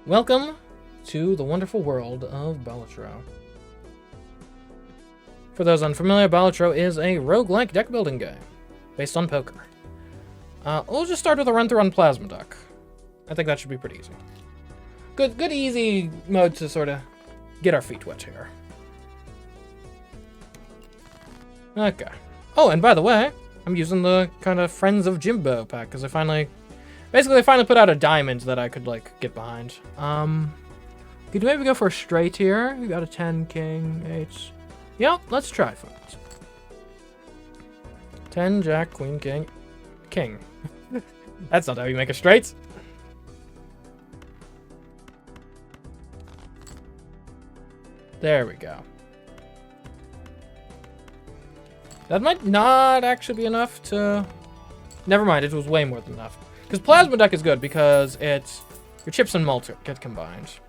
Welcome to the wonderful world of Balatro. For those unfamiliar, Balatro is a roguelike deck building game based on poker. We'll just start with a run-through on Plasma Deck. I think that should be pretty easy. Good easy mode to sort of get our feet wet here. Okay. Oh, and by the way, I'm using the kind of Friends of Jimbo pack because they finally put out a diamond that I could like get behind. Could maybe go for a straight here? We got a 10, king, 8. Yep, let's try for it. 10, jack, queen, king, king. That's not how you make a straight. There we go. That might not actually be enough to... Never mind, it was way more than enough. Because Plasma Deck is good because it's... Your chips and malt get combined.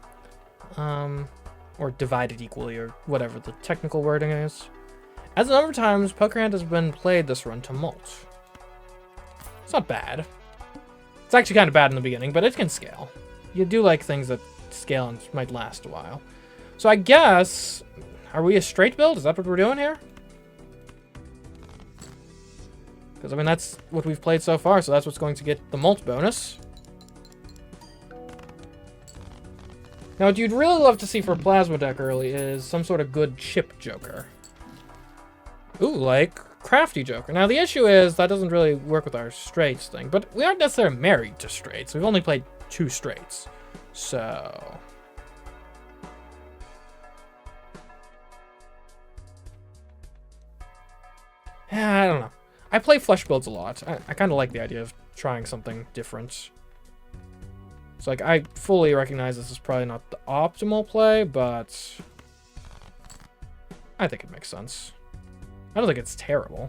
Or divided equally, or whatever the technical wording is. As a number of times, Poker Hand has been played this run to malt. It's not bad. It's actually kind of bad in the beginning, but it can scale. You do like things that scale and might last a while. So I guess... Are we a straight build? Is that what we're doing here? Because, I mean, that's what we've played so far, so that's what's going to get the malt bonus. Now, what you'd really love to see for Plasma Deck early is some sort of good chip joker. Ooh, like Crafty Joker. Now, the issue is that doesn't really work with our straights thing, but we aren't necessarily married to straights. We've only played 2 straights. So... Yeah, I don't know. I play flush builds a lot. I kind of like the idea of trying something different. So, like, I fully recognize this is probably not the optimal play, but I think it makes sense. I don't think it's terrible.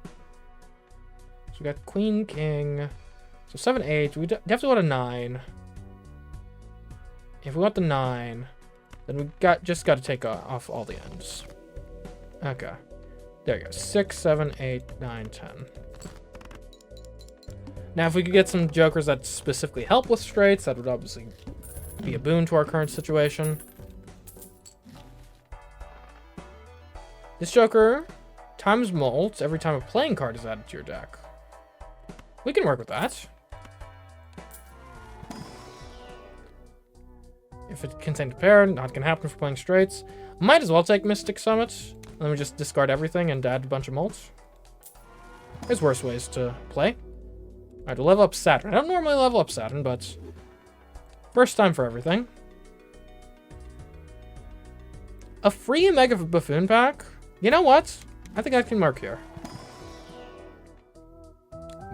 So we got queen, king. So 7, 8. We definitely want a 9. If we want the 9, then we just got to take off all the ends. Okay. There you go. 6, 7, 8, 9, 10. Now, if we could get some jokers that specifically help with straights, that would obviously be a boon to our current situation. This joker times malt every time a playing card is added to your deck. We can work with that. If it contains a pair, not gonna happen for playing straights. Might as well take Mystic Summit. Then we just discard everything and add a bunch of malts. There's worse ways to play. Alright, we'll level up Saturn. I don't normally level up Saturn, but first time for everything. A free Mega Buffoon pack? You know what? I think I can mark here.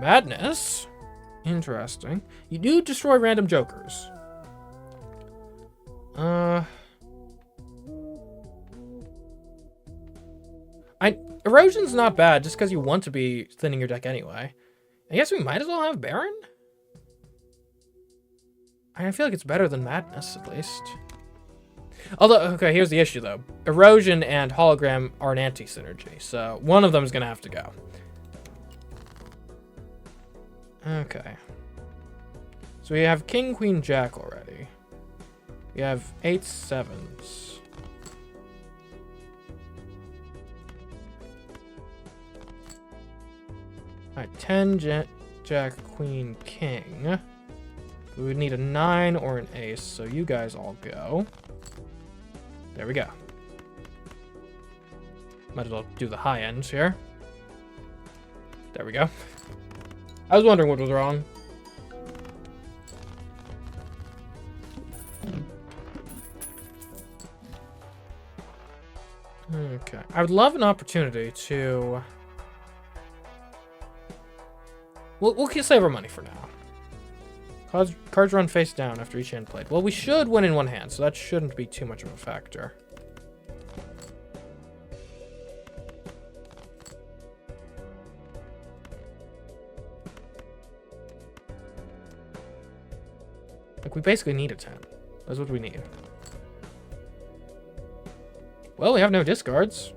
Madness. Interesting. You do destroy random jokers. Erosion's not bad just because you want to be thinning your deck anyway. I guess we might as well have Baron? I feel like it's better than Madness, at least. Although, okay, here's the issue, though. Erosion and Hologram are an anti-synergy, so one of them is going to have to go. Okay. So we have King, Queen, Jack already. We have 8 7s. Alright, 10, Jack, Queen, King. We would need a 9 or an ace, so you guys all go. There we go. Might as well do the high ends here. There we go. I was wondering what was wrong. Okay. I would love an opportunity to... We'll save our money for now. Cards run face down after each hand played. Well, we should win in one hand, so that shouldn't be too much of a factor. Like, we basically need a 10. That's what we need. Well, we have no discards.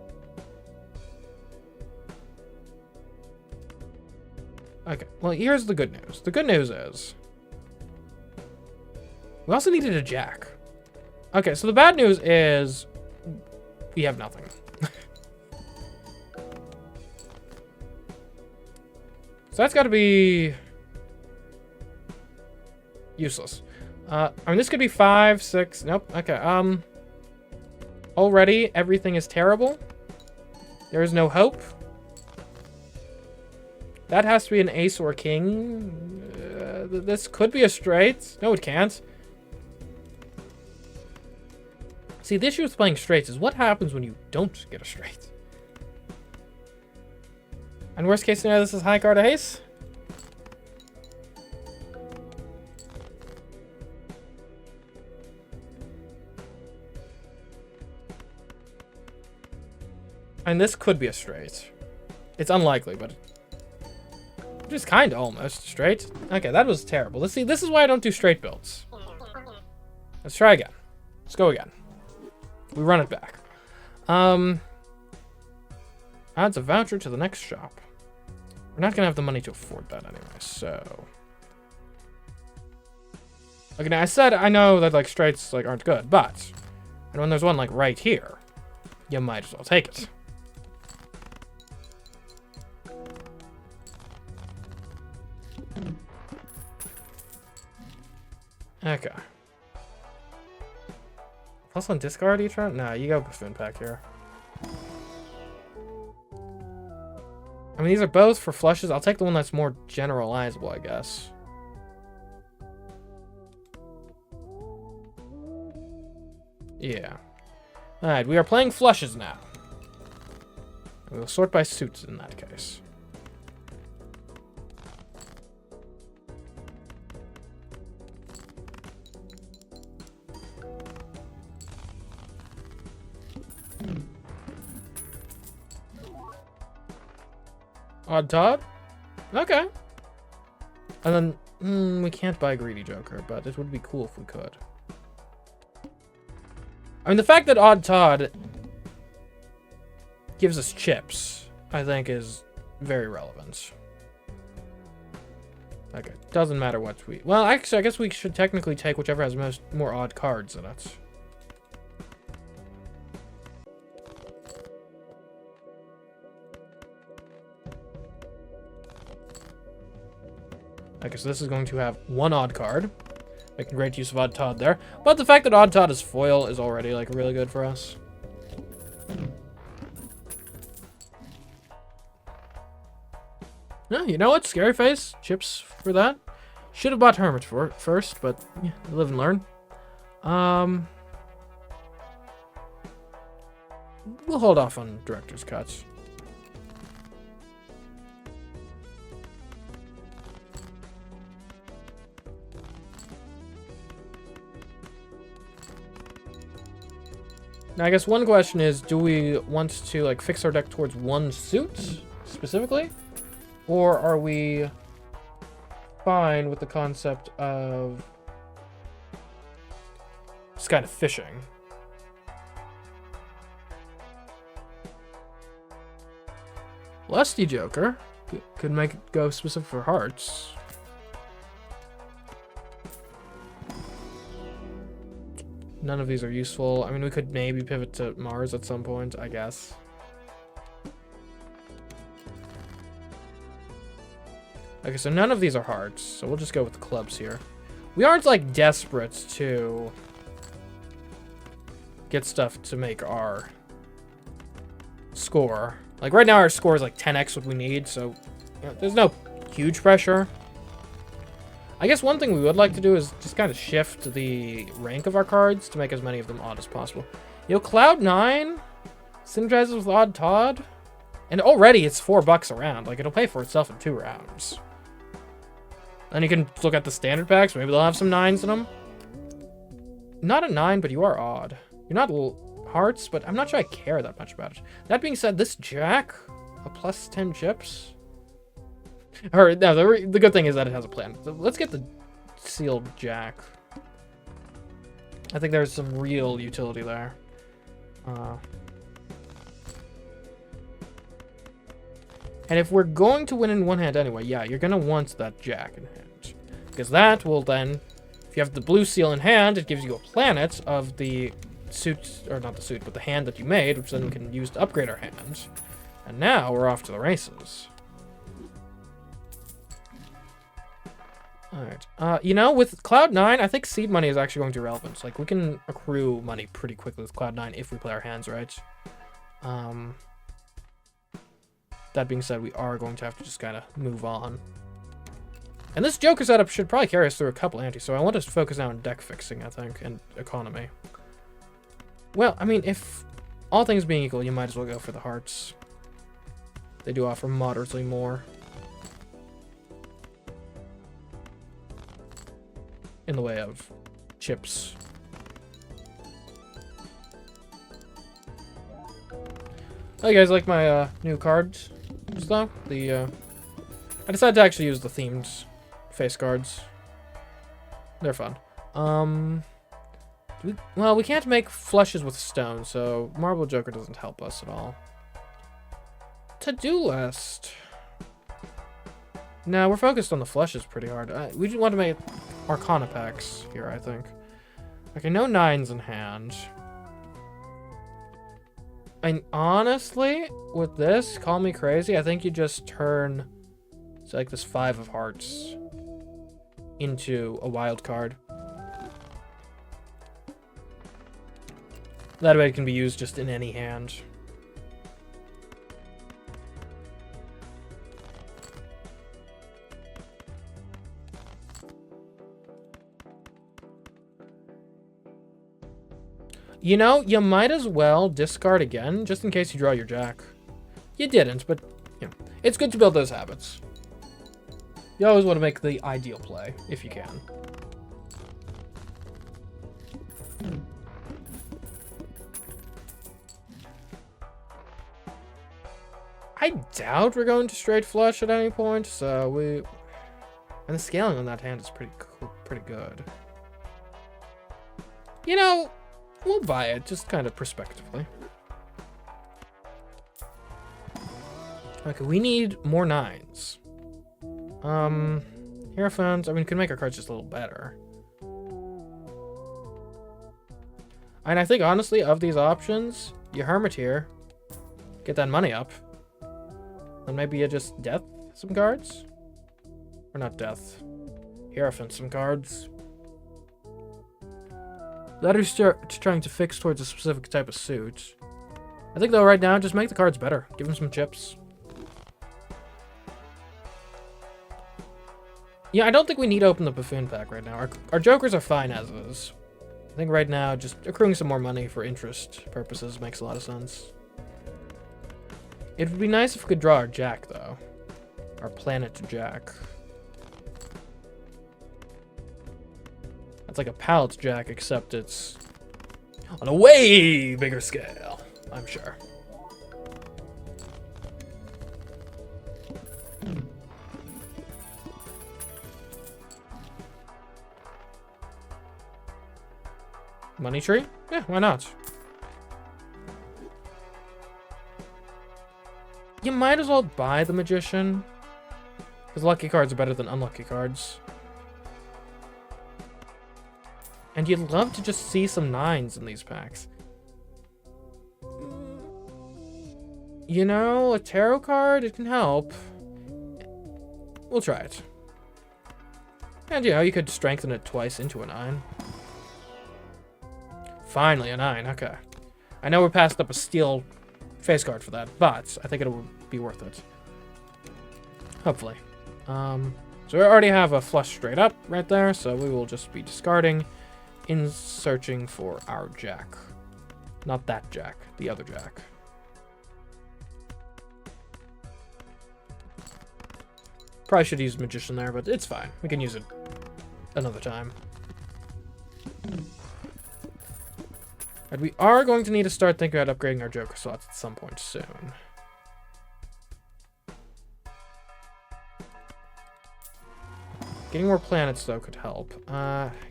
Okay, well, here's the good news. The good news is We also needed a jack. Okay, so the bad news is we have nothing. So that's got to be useless. I mean, this could be 5, 6. Nope. Okay. Already, everything is terrible. There is no hope. That has to be an ace or a king. This could be a straight. No, it can't. See, the issue with playing straights is what happens when you don't get a straight. And worst case scenario, this is high card ace. And this could be a straight. It's unlikely, but just kind of almost straight. Okay, that was terrible. Let's see. This is why I don't do straight builds. Let's try again. Let's go again. We run it back. Adds a voucher to the next shop. We're not gonna have the money to afford that anyway, so. Okay, now I said I know that like straights like aren't good, but and when there's one like right here, you might as well take it. Okay. Plus on discard each round? Nah, you go Buffoon Pack here. I mean, these are both for flushes. I'll take the one that's more generalizable, I guess. Yeah. Alright, we are playing flushes now. We will sort by suits in that case. Odd Todd? Okay. And then, we can't buy Greedy Joker, but it would be cool if we could. I mean, the fact that Odd Todd gives us chips, I think, is very relevant. Okay, doesn't matter what we... Well, actually, I guess we should technically take whichever has more odd cards in it. Okay, so this is going to have one odd card. Making great use of Odd Todd there. But the fact that Odd Todd is foil is already, like, really good for us. No, you know what? Scary Face. Chips for that. Should have bought Hermit first, but yeah, live and learn. We'll hold off on Director's Cuts. Now, I guess one question is, do we want to, like, fix our deck towards one suit, specifically? Or are we fine with the concept of just kind of fishing? Lusty Joker could make it go specific for hearts. None of these are useful. I mean, we could maybe pivot to Mars at some point, I guess. Okay, so none of these are hearts, so we'll just go with the clubs here. We aren't, like, desperate to get stuff to make our score. Like, right now our score is, like, 10x what we need, so you know, there's no huge pressure. I guess one thing we would like to do is just kind of shift the rank of our cards to make as many of them odd as possible. Yo, Cloud9 synergizes with Odd Todd, and already it's $4 a round. Like, it'll pay for itself in 2 rounds. Then you can look at the standard packs. Maybe they'll have some 9s in them. Not a 9, but you are odd. You're not hearts, but I'm not sure I care that much about it. That being said, this Jack, a plus 10 chips. Or, no, the good thing is that it has a plan. So let's get the sealed Jack. I think there's some real utility there. And if we're going to win in one hand anyway, yeah, you're going to want that Jack in hand. Because that will then, if If you have the blue seal in hand, it gives you a planet of the suit, or not the suit, but the hand that you made, which then we can use to upgrade our hand. And now we're off to the races. Alright. You know, with Cloud9, I think seed money is actually going to be relevant. Like, we can accrue money pretty quickly with Cloud9 if we play our hands right. That being said, we are going to have to just kind of move on. And this Joker setup should probably carry us through a couple anti, so I want us to focus now on deck fixing, I think, and economy. Well, I mean, if all things being equal, you might as well go for the hearts. They do offer moderately more. In the way of chips. Oh, you guys like my new cards? Though I decided to actually use the themed face cards. They're fun. Well, we can't make flushes with stone, so Marble Joker doesn't help us at all. To-do list. No, we're focused on the flushes pretty hard. We just want to make Arcana packs here, I think. Okay, no 9s in hand. And honestly, with this, call me crazy, I think you just turn, say, like this 5 of hearts into a wild card. That way it can be used just in any hand. You know, you might as well discard again, just in case you draw your jack. You didn't, but, you know, it's good to build those habits. You always want to make the ideal play, if you can. I doubt we're going to straight flush at any point, so and the scaling on that hand is pretty cool, pretty good. You know, we'll buy it, just kind of prospectively. Okay, we need more 9s. Hierophant, I mean, we can make our cards just a little better. And I think, honestly, of these options, you Hermit here, get that money up. Then maybe you just Death some cards? Or not Death. Hierophant some cards. That is trying to fix towards a specific type of suit. I think, though, right now, just make the cards better. Give them some chips. Yeah, I don't think we need to open the Buffoon pack right now. Our Jokers are fine as is. I think right now, just accruing some more money for interest purposes makes a lot of sense. It would be nice if we could draw our Jack, though. Our Planet Jack. It's like a Pallet Jack, except it's on a way bigger scale, I'm sure. Money tree? Yeah, why not? You might as well buy the Magician, because lucky cards are better than unlucky cards. And you'd love to just see some 9s in these packs. You know, a tarot card, it can help. We'll try it. And you know, you could strengthen it twice into a 9. Finally, a 9, okay. I know we passed up a steel face card for that, but I think it'll be worth it. Hopefully. So we already have a flush straight up right there, so we will just be discarding in searching for our Jack. Not that Jack, the other Jack. Probably should use Magician there, but it's fine. We can use it another time. And we are going to need to start thinking about upgrading our Joker slots at some point soon. Getting more planets, though, could help.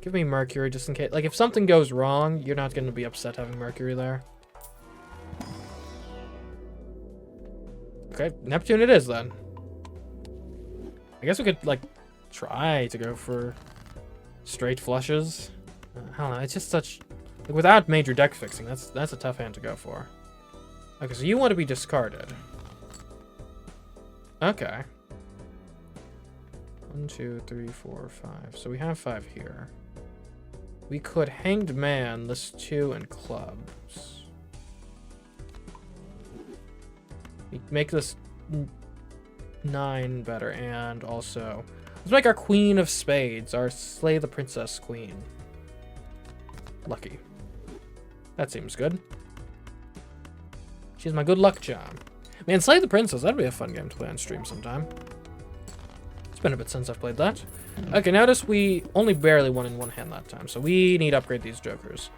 Give me Mercury, just in case. Like, if something goes wrong, you're not going to be upset having Mercury there. Okay, Neptune it is, then. I guess we could, like, try to go for straight flushes. I don't know. It's just such... Like, without major deck fixing, that's a tough hand to go for. Okay, so you want to be discarded. Okay. 1, 2, 3, 4, 5. So we have 5 here. We could Hanged Man this 2 and clubs. We make this 9 better, and also let's make our Queen of Spades, our Slay the Princess Queen. Lucky. That seems good. She's my good luck charm. Man, Slay the Princess, that'd be a fun game to play on stream sometime. It's been a bit since I've played that. Okay, notice we only barely won in one hand that time, so we need to upgrade these jokers.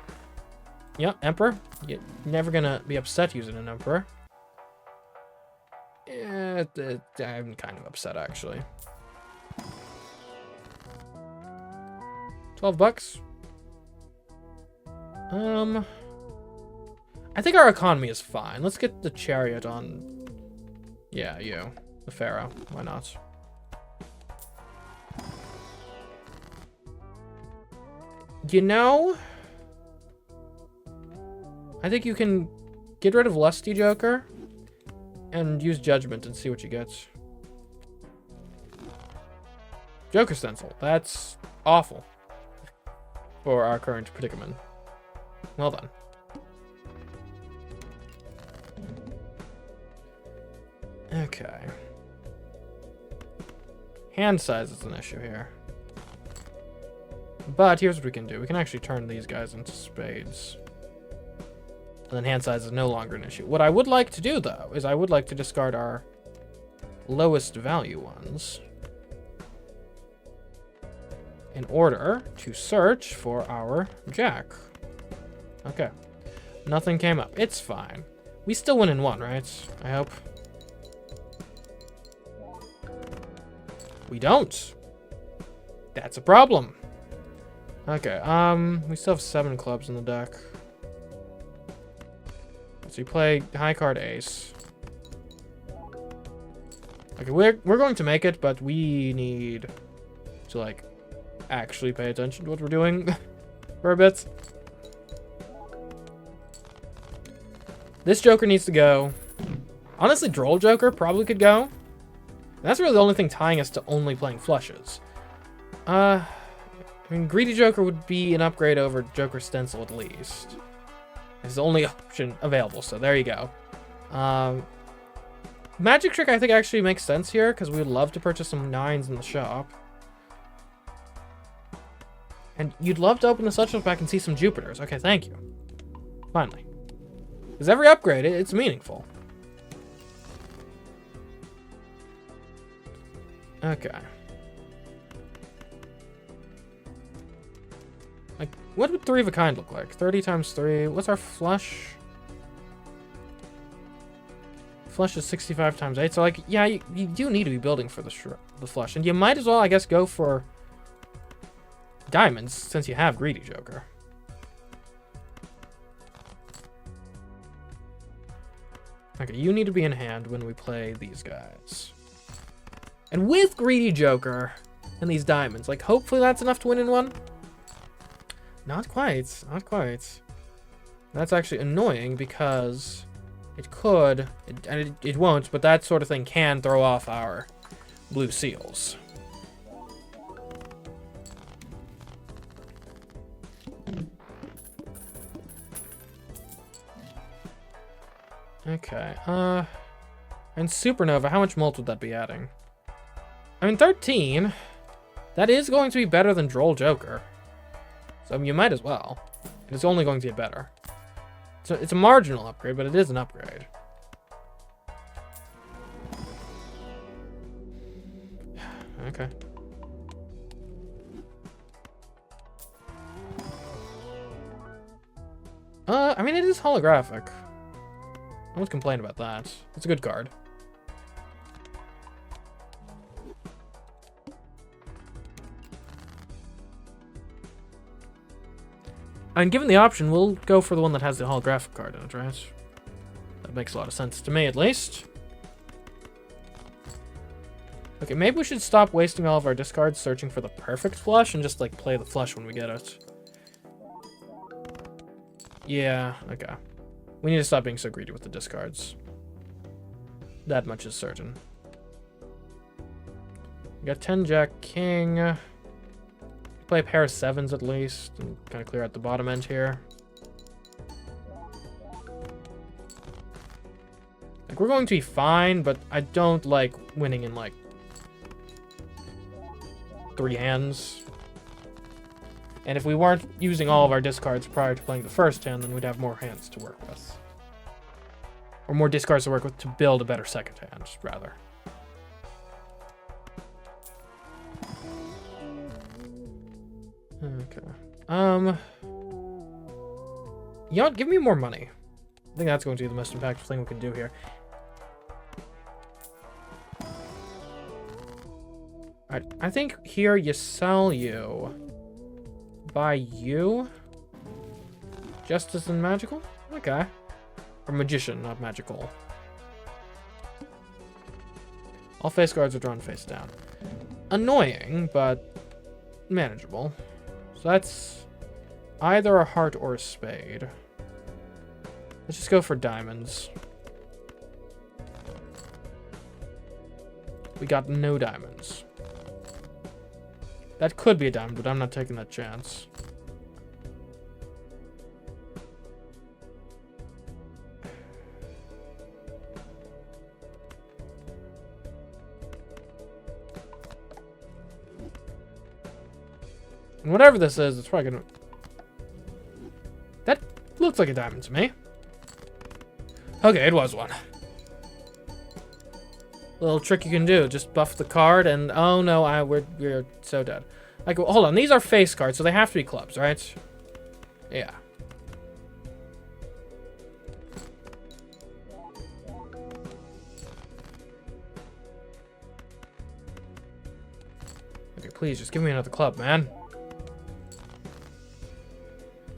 Yeah, Emperor. You're never gonna be upset using an Emperor. Yeah, I'm kind of upset, actually. $12. I think our economy is fine. Let's get the Chariot on... Yeah, you. The Pharaoh. Why not? You know... I think you can get rid of Lusty Joker and use Judgment and see what you get. Joker Stencil. That's awful for our current predicament. Well done. Okay. Hand size is an issue here. But here's what we can do. We can actually turn these guys into spades. And then hand size is no longer an issue. What I would like to do, though, is I would like to discard our lowest value ones in order to search for our Jack. Okay. Nothing came up. It's fine. We still win in one, right? I hope. We don't. That's a problem. Okay, we still have 7 clubs in the deck. So you play high card ace. Okay, we're going to make it, but we need to, like, actually pay attention to what we're doing for a bit. This Joker needs to go. Honestly, Droll Joker probably could go. And that's really the only thing tying us to only playing flushes. I mean, Greedy Joker would be an upgrade over Joker Stencil at least. It's the only option available, so there you go. Magic Trick, I think, actually makes sense here, because we would love to purchase some 9s in the shop. And you'd love to open the Such Pack and see some Jupiters. Okay, thank you. Finally. Because every upgrade, it's meaningful. Okay. Like, what would 3 of a kind look like? 30 times 3. What's our flush? Flush is 65 times 8. So, like, yeah, you do need to be building for the flush. And you might as well, I guess, go for diamonds, since you have Greedy Joker. Okay, you need to be in hand when we play these guys. And with Greedy Joker and these diamonds, like, hopefully that's enough to win in one. Not quite. Not quite. That's actually annoying because it could, and it won't, but that sort of thing can throw off our blue seals. Okay, and Supernova, how much mult would that be adding? I mean, 13, that is going to be better than Droll Joker. So you might as well. It's only going to get better. So it's a marginal upgrade, but it is an upgrade. Okay. I mean, it is holographic. I won't complain about that. It's a good card. And given the option, we'll go for the one that has the holographic card in it, right? That makes a lot of sense to me, at least. Okay, maybe we should stop wasting all of our discards searching for the perfect flush and just, like, play the flush when we get it. Yeah, okay. We need to stop being so greedy with the discards. That much is certain. We got 10 Jack King. Play a pair of 7s at least, and kind of clear out the bottom end here. Like, we're going to be fine, but I don't like winning in, like, 3 hands. And if we weren't using all of our discards prior to playing the first hand, then we'd have more hands to work with. Or more discards to work with to build a better second hand, rather. Okay. You know what? Give me more money. I think that's going to be the most impactful thing we can do here. Alright, I think here you sell you. Buy you. Justice and magical? Okay. Or magician, not magical. All face cards are drawn face down. Annoying, but manageable. So that's either a heart or a spade. Let's just go for diamonds. We got no diamonds. That could be a diamond, but I'm not taking that chance. And whatever this is, it's probably gonna... That looks like a diamond to me. Okay, it was one. Little trick you can do, just buff the card and oh no, we're so dead. Like, hold on, these are face cards, so they have to be clubs, right? Yeah. Okay, please just give me another club, man.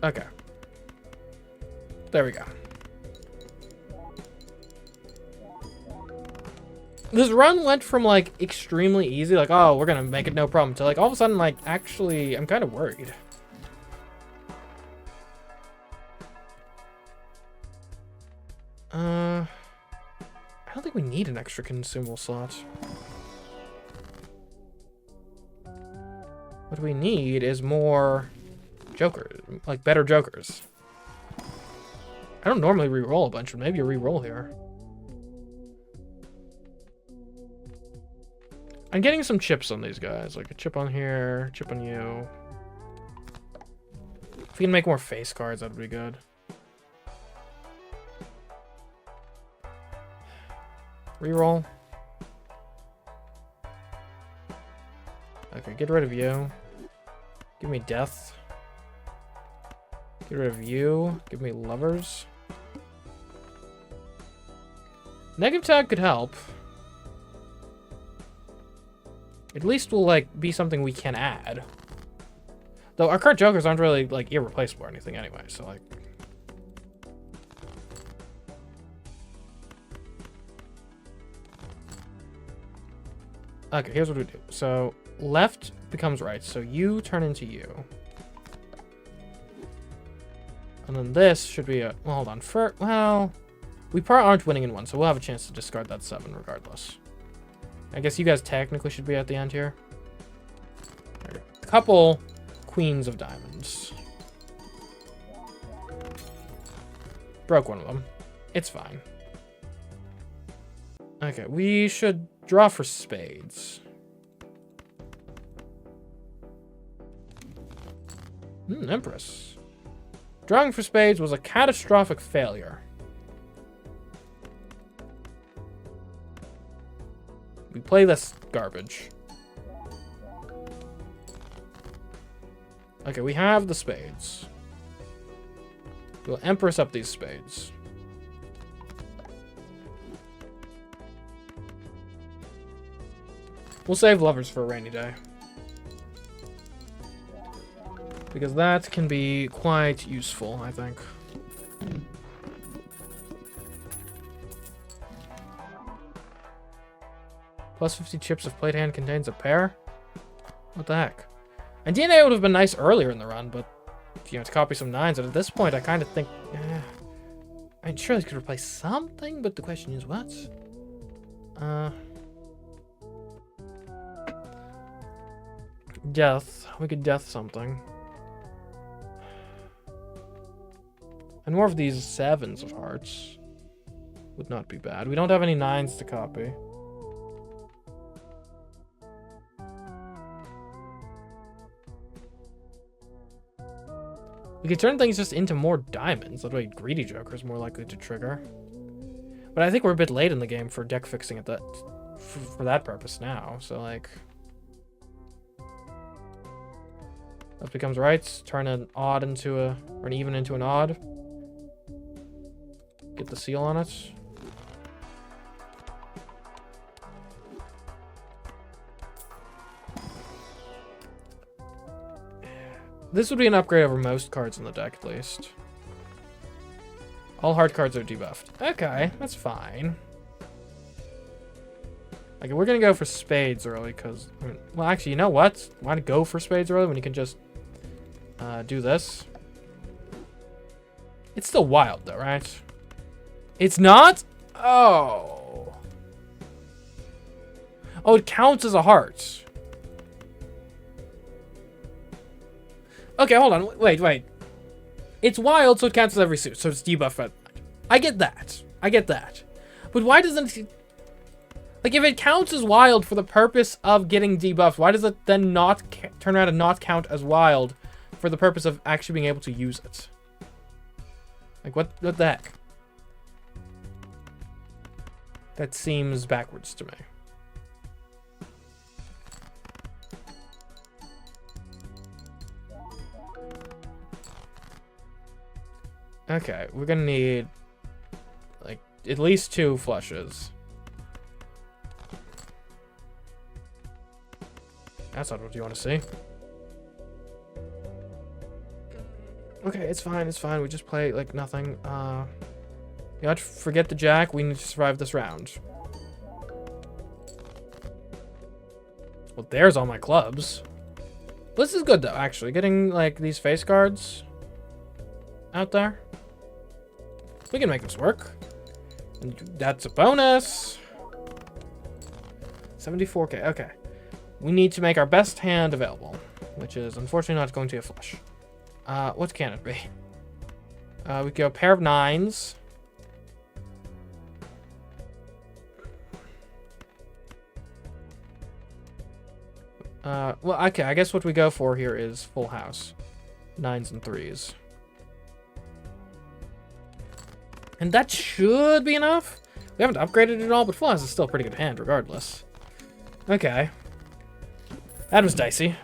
Okay. There we go. This run went from, like, extremely easy, like, oh, we're gonna make it no problem, to, like, all of a sudden, like, actually, I'm kind of worried. I don't think we need an extra consumable slot. What we need is more jokers, like, better jokers. I don't normally re-roll a bunch, but maybe a re-roll here. I'm getting some chips on these guys, like a chip on here, chip on you. If we can make more face cards, that would be good. Reroll. Okay, get rid of you. Give me death. Get rid of you. Give me lovers. Negative tag could help. At least will, like, be something we can add. Though our current jokers aren't really, like, irreplaceable or anything anyway, so, like... Okay, here's what we do. So, left becomes right, so you turn into you. And then this should be a... Well, hold on. Well, we probably aren't winning in one, so we'll have a chance to discard that 7 regardless. I guess you guys technically should be at the end here. A couple queens of diamonds. Broke one of them. It's fine. Okay, we should draw for spades. Empress. Drawing for spades was a catastrophic failure. We play this garbage. Okay, we have the spades. We'll Empress up these spades. We'll save lovers for a rainy day. Because that can be quite useful, I think. Plus 50 chips if played hand contains a pair. What the heck? And DNA would have been nice earlier in the run, but you know, to copy some 9s. And at this point, I kind of think, I'm sure they could replace something, but the question is what? Death. We could death something. And more of these 7s of hearts would not be bad. We don't have any 9s to copy. We could turn things just into more diamonds. That way Greedy Joker is more likely to trigger. But I think we're a bit late in the game for deck fixing at that, for that purpose now. So, like... That becomes rights. Turn an odd into a... or an even into an odd. Get the seal on it. This would be an upgrade over most cards in the deck, at least. All hard cards are debuffed. Okay, that's fine. Like, we're gonna go for spades early, because... well, actually, you know what? Why go for spades early when you can just do this? It's still wild, though, right? It's not? Oh. Oh, it counts as a heart. Okay, hold on. Wait. It's wild, so it counts as every suit. So it's debuffed. I get that. But why doesn't it... Like, if it counts as wild for the purpose of getting debuffed, why does it then not turn around and not count as wild for the purpose of actually being able to use it? Like, what the heck? That seems backwards to me. Okay, we're gonna need, like, at least 2 flushes. That's not what you want to see. Okay, it's fine. We just play, like, nothing. You have to forget the jack. We need to survive this round. Well, there's all my clubs. This is good, though, actually. Getting, like, these face cards out there. We can make this work. And that's a bonus. 74k. Okay. We need to make our best hand available, which is unfortunately not going to be a flush. What can it be? We go a pair of 9s. Well, okay, I guess what we go for here is full house. 9s and 3s. And that should be enough. We haven't upgraded it at all, but full house is still a pretty good hand regardless. Okay. That was dicey.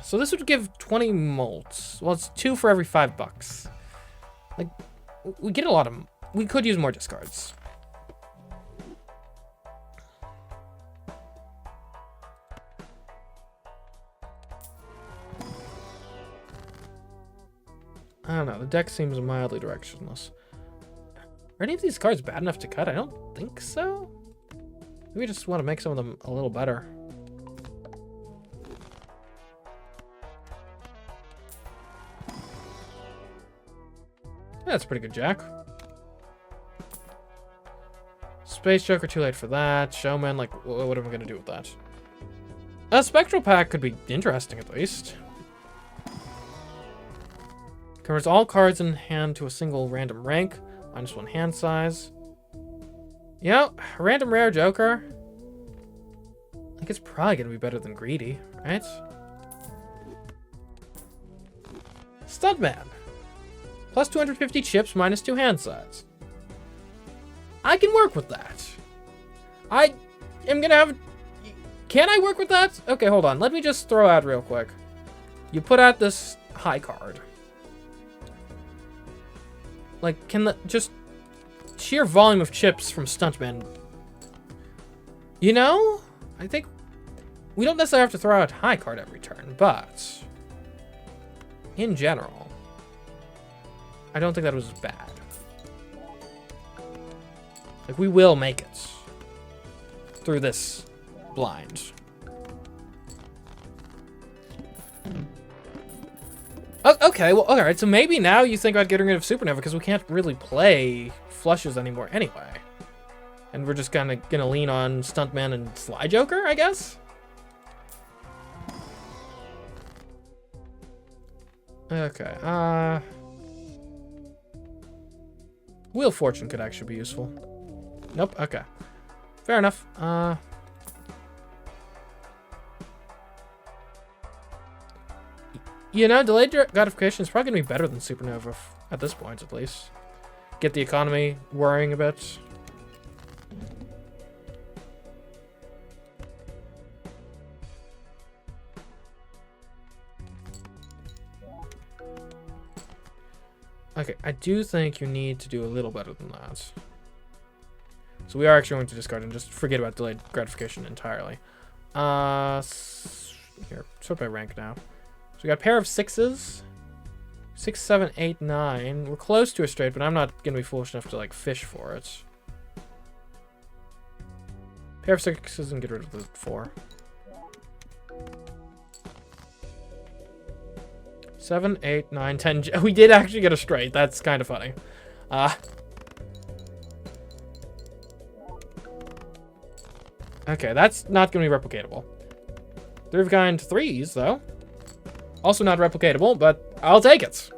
So this would give 20 molts. Well, it's 2 for every $5. Like, we get a lot of... We could use more discards. I don't know. The deck seems mildly directionless. Are any of these cards bad enough to cut? I don't think so. Maybe we just want to make some of them a little better. That's a pretty good jack. Space Joker, too late for that. Showman, like, what am I going to do with that? A Spectral Pack could be interesting, at least. Converts all cards in hand to a single random rank. -1 hand size. Yep, random rare Joker. I think it's probably going to be better than Greedy, right? Stuntman. Plus 250 chips, -2 hand size. I can work with that. I am going to have... Can I work with that? Okay, hold on. Let me just throw out real quick. You put out this high card. Like, can the... Just... Sheer volume of chips from Stuntman. You know? I think... We don't necessarily have to throw out high card every turn, but... In general... I don't think that was bad. Like, we will make it through this blind. Oh, okay, well, alright, so maybe now you think about getting rid of Supernova because we can't really play flushes anymore anyway. And we're just kind of gonna lean on Stuntman and Sly Joker, I guess? Okay, Wheel Fortune could actually be useful. Nope, okay. Fair enough. You know, delayed gratification is probably going to be better than Supernova at this point, at least. Get the economy worrying a bit. Okay, I do think you need to do a little better than that. So we are actually going to discard and just forget about delayed gratification entirely. Here, sort by rank now. So we got a pair of 6s. 6, 7, 8, 9. We're close to a straight, but I'm not going to be foolish enough to, like, fish for it. Pair of 6s and get rid of the 4. 7, 8, 9, 10. We did actually get a straight. That's kind of funny. Okay, that's not going to be replicatable. 3 of kind 3s, though. Also not replicatable, but I'll take it.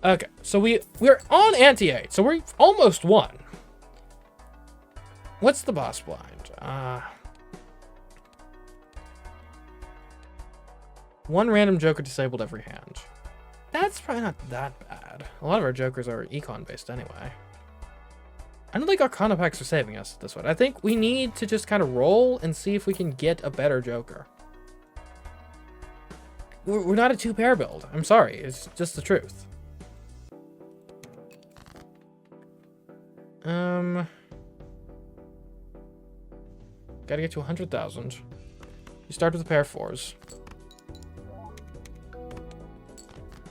Okay, so we're on anti-8, so we've almost won. What's the boss blind? One random joker disabled every hand. That's probably not that bad. A lot of our jokers are econ based anyway. I don't think Arcana packs are saving us this one. I think we need to just kind of roll and see if we can get a better joker. We're not a 2-pair build. I'm sorry. It's just the truth. Gotta get to 100,000. You start with a pair of 4s.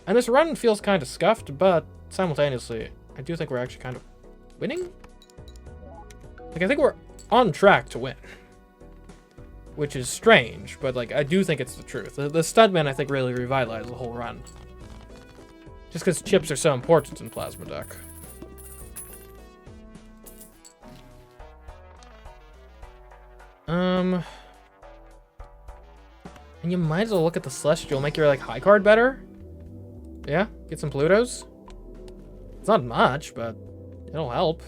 And this run feels kind of scuffed, but simultaneously, I do think we're actually kind of winning. Like, I think we're on track to win. Which is strange, but, like, I do think it's the truth. The Stuntman, I think, really revitalized the whole run. Just because chips are so important in Plasma Deck. And you might as well look at the Celestial, make your, like, high card better. Yeah, get some Plutos. It's not much, but it'll help.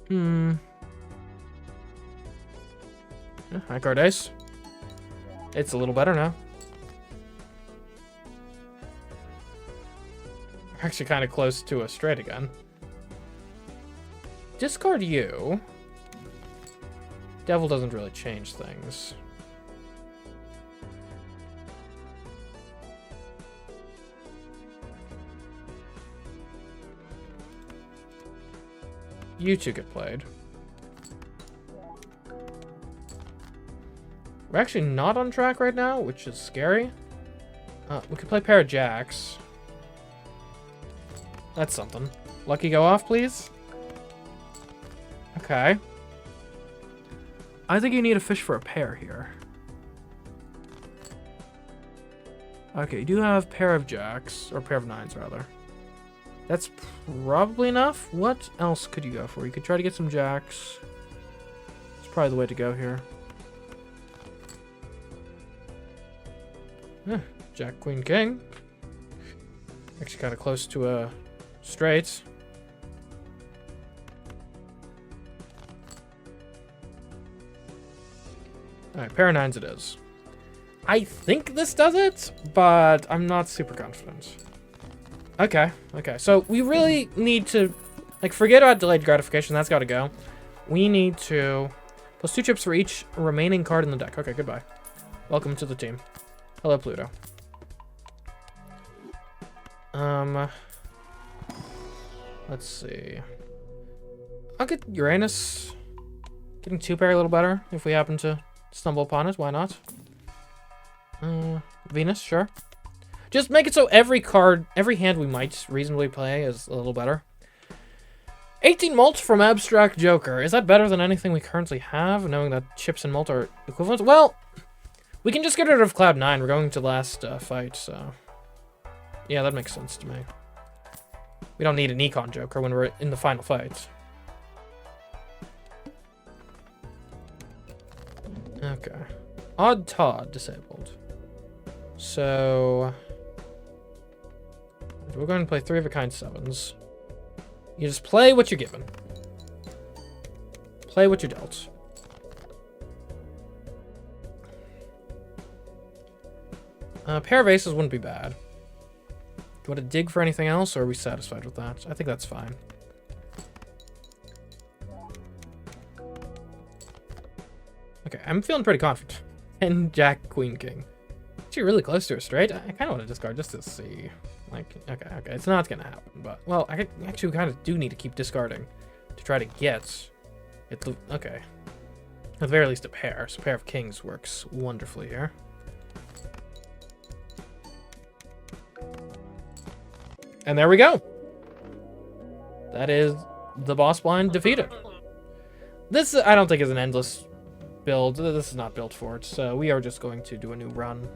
Yeah, high card ace. It's a little better now. We're actually kind of close to a straight again. Discard you. Devil doesn't really change things. You two get played. We're actually not on track right now, which is scary. We could play pair of jacks. That's something. Lucky go off, please. Okay. I think you need a fish for a pair here. Okay, you do have pair of jacks, or pair of 9s rather. That's probably enough. What else could you go for? You could try to get some jacks. It's probably the way to go here. Jack, Queen, King. Actually kind of close to a straight. Alright, pair of 9s it is. I think this does it, but I'm not super confident. Okay, so we really need to, like, forget about delayed gratification. That's got to go. We need to Plus 2 chips for each remaining card in the deck. Okay, goodbye. Welcome to the team. Hello, Pluto. Let's see. I'll get Uranus. Getting 2-pair a little better if we happen to stumble upon it. Why not? Venus, sure. Just make it so every card, every hand we might reasonably play is a little better. 18 mult from Abstract Joker. Is that better than anything we currently have, knowing that chips and mult are equivalent? Well, we can just get rid of Cloud 9. We're going to last fight, so... Yeah, that makes sense to me. We don't need an Econ Joker when we're in the final fight. Okay. Odd Todd disabled. So... we're going to play 3 of a kind 7s. You just play what you're given. Play what you're dealt. A pair of aces wouldn't be bad. Do you want to dig for anything else, or are we satisfied with that? I think that's fine. Okay, I'm feeling pretty confident. And Jack, Queen, King. Actually really close to a straight. I kind of want to discard just to see. Like, okay, it's not going to happen. But, well, I actually kind of do need to keep discarding to try to get it. Okay. At the very least, a pair. So a pair of kings works wonderfully here. And there we go. That is the boss blind defeated. This, I don't think, is an endless build. This is not built for it. So we are just going to do a new run.